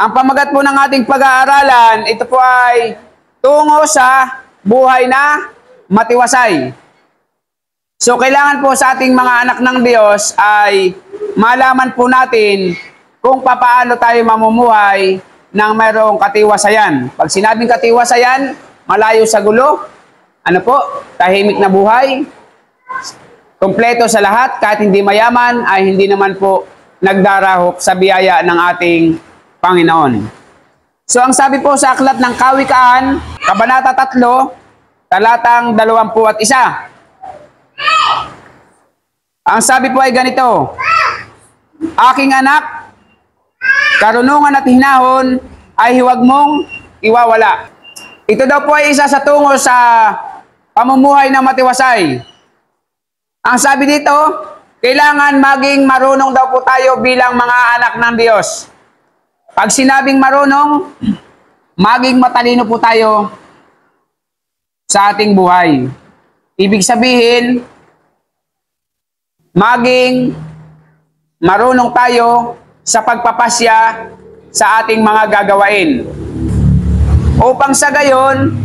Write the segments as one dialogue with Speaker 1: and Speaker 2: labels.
Speaker 1: Ang pamagat po ng ating pag-aaralan, ito po ay tungo sa buhay na matiwasay. So, kailangan po sa ating mga anak ng Diyos ay malaman po natin kung paano tayo mamumuhay ng mayroong katiwasayan. Pag sinabing katiwasayan, malayo sa gulo, ano po, tahimik na buhay, kompleto sa lahat, kahit hindi mayaman, ay hindi naman po nagdarahop sa biyaya ng ating Panginoon. So, ang sabi po sa aklat ng Kawikaan, Kabanata 3, talatang 21. Ang sabi po ay ganito, aking anak, karunungan at hinahon ay huwag mong iwawala. Ito daw po ay isa sa tungo sa pamumuhay na matiwasay. Ang sabi dito, kailangan maging marunong daw po tayo bilang mga anak ng Diyos. Pag sinabing marunong, maging matalino po tayo sa ating buhay. Ibig sabihin, maging marunong tayo sa pagpapasya sa ating mga gagawain. Upang sa gayon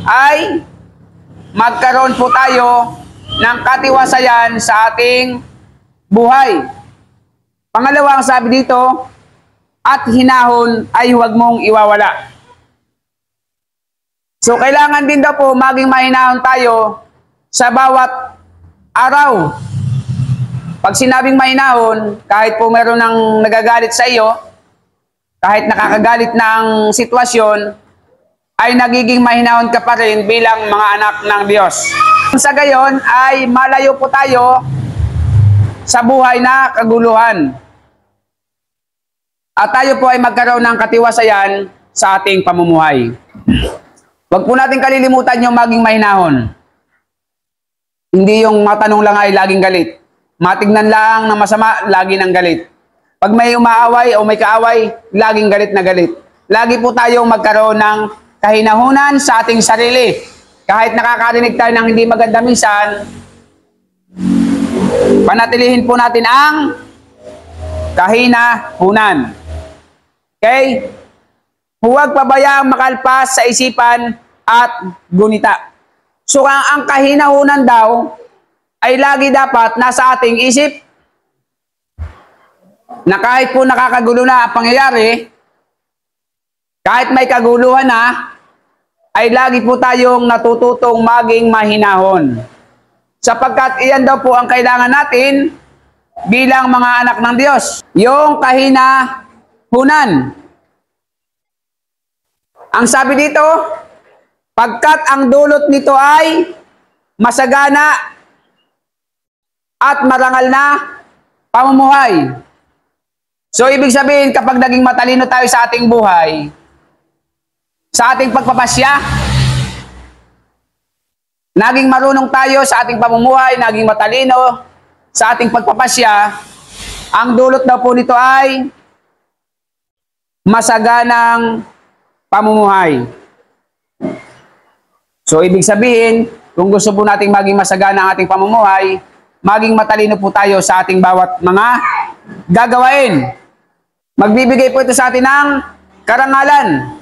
Speaker 1: ay magkaroon po tayo ng katiwasayan sa ating buhay. Pangalawa, ang sabi dito, at hinahon ay huwag mong iwawala. So, kailangan din daw po maging mahinahon tayo sa bawat araw. Pag sinabing mahinahon, kahit po meron ng nagagalit sa iyo, kahit nakakagalit ng sitwasyon, ay nagiging mahinahon ka pa rin bilang mga anak ng Diyos. Sa gayon ay malayo po tayo sa buhay na kaguluhan. At tayo po ay magkaroon ng katiwasayan sa ating pamumuhay. Huwag po natin kalilimutan yung maging mahinahon. Hindi yung matanong lang ay laging galit. Matignan lang ng masama, lagi ng galit. Pag may umaaway o may kaaway, laging galit na galit. Lagi po tayong magkaroon ng kahinahunan sa ating sarili. Kahit nakakarinig tayo ng hindi maganda minsan, panatilihin po natin ang kahinahunan. Okay? Huwag pabayaang makalpas sa isipan at gunita. So, ang kahinahunan daw ay lagi dapat nasa ating isip na kahit po nakakagulo na ang pangyayari, kahit may kaguluhan na, ay lagi po tayong natututong maging mahinahon. Sapagkat iyan daw po ang kailangan natin bilang mga anak ng Diyos. Yung kahinahunan. Ang sabi dito, pagkat ang dulot nito ay masagana at marangal na pamumuhay. So, ibig sabihin, kapag naging matalino tayo sa ating buhay, sa ating pagpapasya, naging marunong tayo sa ating pamumuhay, naging matalino sa ating pagpapasya, ang dulot daw po nito ay masaganang pamumuhay. So, ibig sabihin, kung gusto po nating maging masagana ang ating pamumuhay, maging matalino po tayo sa ating bawat mga gagawain. Magbibigay po ito sa atin ng karangalan.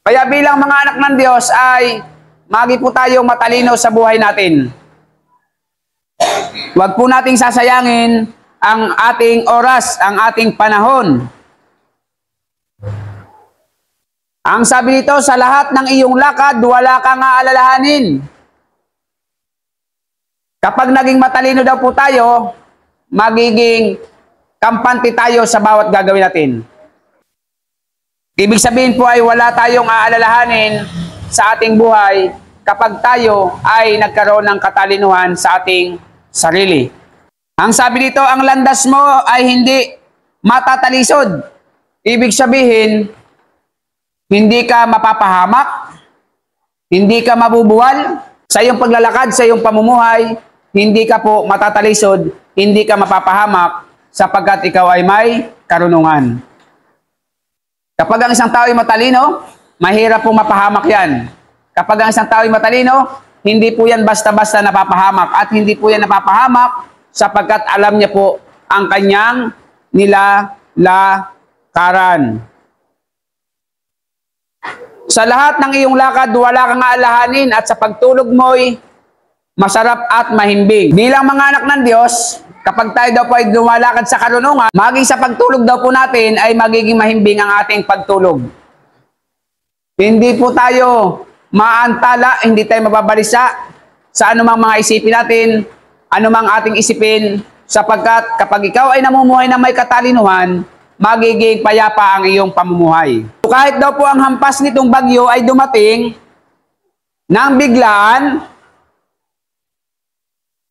Speaker 1: Kaya bilang mga anak ng Diyos ay maging po tayong matalino sa buhay natin. Huwag po nating sasayangin ang ating oras, ang ating panahon. Ang sabi nito, sa lahat ng iyong lakad, wala kang aalalahanin. Kapag naging matalino daw po tayo, magiging kampante tayo sa bawat gagawin natin. Ibig sabihin po ay wala tayong aalalahanin sa ating buhay kapag tayo ay nagkaroon ng katalinuhan sa ating sarili. Ang sabi dito, ang landas mo ay hindi matatalisod. Ibig sabihin, hindi ka mapapahamak, hindi ka mabubuwal sa iyong paglalakad, sa iyong pamumuhay, hindi ka po matatalisod, hindi ka mapapahamak sapagkat ikaw ay may karunungan. Kapag ang isang tao ay matalino, mahirap pong mapahamak yan. Kapag ang isang tao ay matalino, hindi po yan basta-basta napapahamak. At hindi po yan napapahamak sapagkat alam niya po ang kanyang nilalakaran. Sa lahat ng iyong lakad, wala kang aalahanin at sa pagtulog mo'y masarap at mahimbing. Bilang mga anak ng Diyos, kapag tayo daw po ay lumalakad sa karunungan, maging sa pagtulog daw po natin ay magiging mahimbing ang ating pagtulog. Hindi po tayo maantala, hindi tayo mababalisa sa anumang mga isipin natin, anumang ating isipin, sapagkat kapag ikaw ay namumuhay na may katalinuhan, magiging payapa ang iyong pamumuhay. Kahit daw po ang hampas nitong bagyo ay dumating nang biglaan,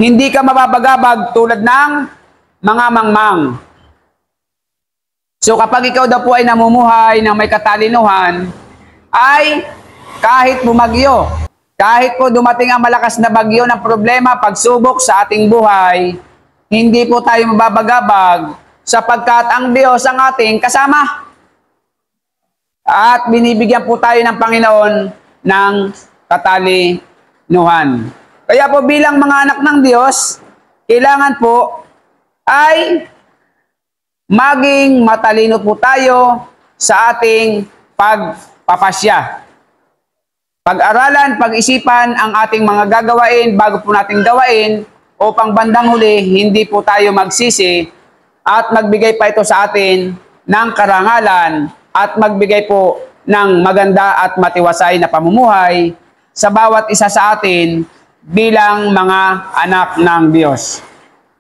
Speaker 1: hindi ka mababagabag tulad ng mga mangmang. So kapag ikaw daw po ay namumuhay ng may katalinuhan, ay kahit bumagyo, kahit po dumating ang malakas na bagyo ng problema, pagsubok sa ating buhay, hindi po tayo mababagabag sapagkat ang Diyos ang ating kasama. At binibigyan po tayo ng Panginoon ng katalinuhan. Kaya po bilang mga anak ng Diyos, kailangan po ay maging matalino po tayo sa ating pagpapasya. Pag-aralan, pag-isipan ang ating mga gagawain bago po nating gawain upang bandang huli hindi po tayo magsisi at magbigay pa ito sa atin ng karangalan at magbigay po ng maganda at matiwasay na pamumuhay sa bawat isa sa atin bilang mga anak ng Diyos.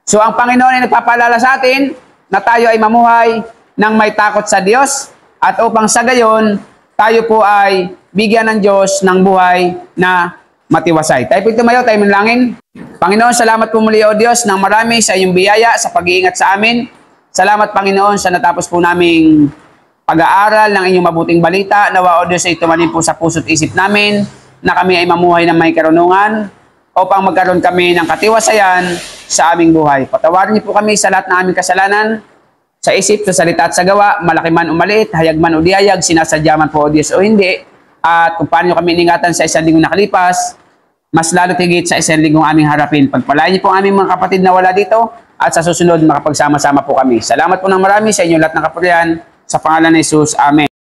Speaker 1: So ang Panginoon ay nagpapaalala sa atin na tayo ay mamuhay ng may takot sa Diyos at upang sa gayon tayo po ay bigyan ng Diyos ng buhay na matiwasay. Tayo po tumayo, tayo manalangin. Panginoon, salamat po muli o Diyos ng marami sa iyong biyaya, sa pag-iingat sa amin. Salamat Panginoon sa natapos po naming pag-aaral ng inyong mabuting balita. Nawa o Diyos ay tumanin po sa puso't isip namin na kami ay mamuhay ng may karunungan upang magkaroon kami ng katiwasayan sa aming buhay. Patawarin niyo po kami sa lahat ng aming kasalanan, sa isip, sa salita at sa gawa, malaki man o maliit, hayag man o diyayag, sinasadya man po o Diyos o hindi, at kung paano kami iningatan sa isang linggong nakalipas, mas lalo tigit sa isang linggong aming harapin. Pagpalain niyo po ang aming mga kapatid na wala dito, at sa susunod makapagsama-sama po kami. Salamat po ng marami sa inyong lahat ng kapurihan, sa pangalan ni Jesus. Amen.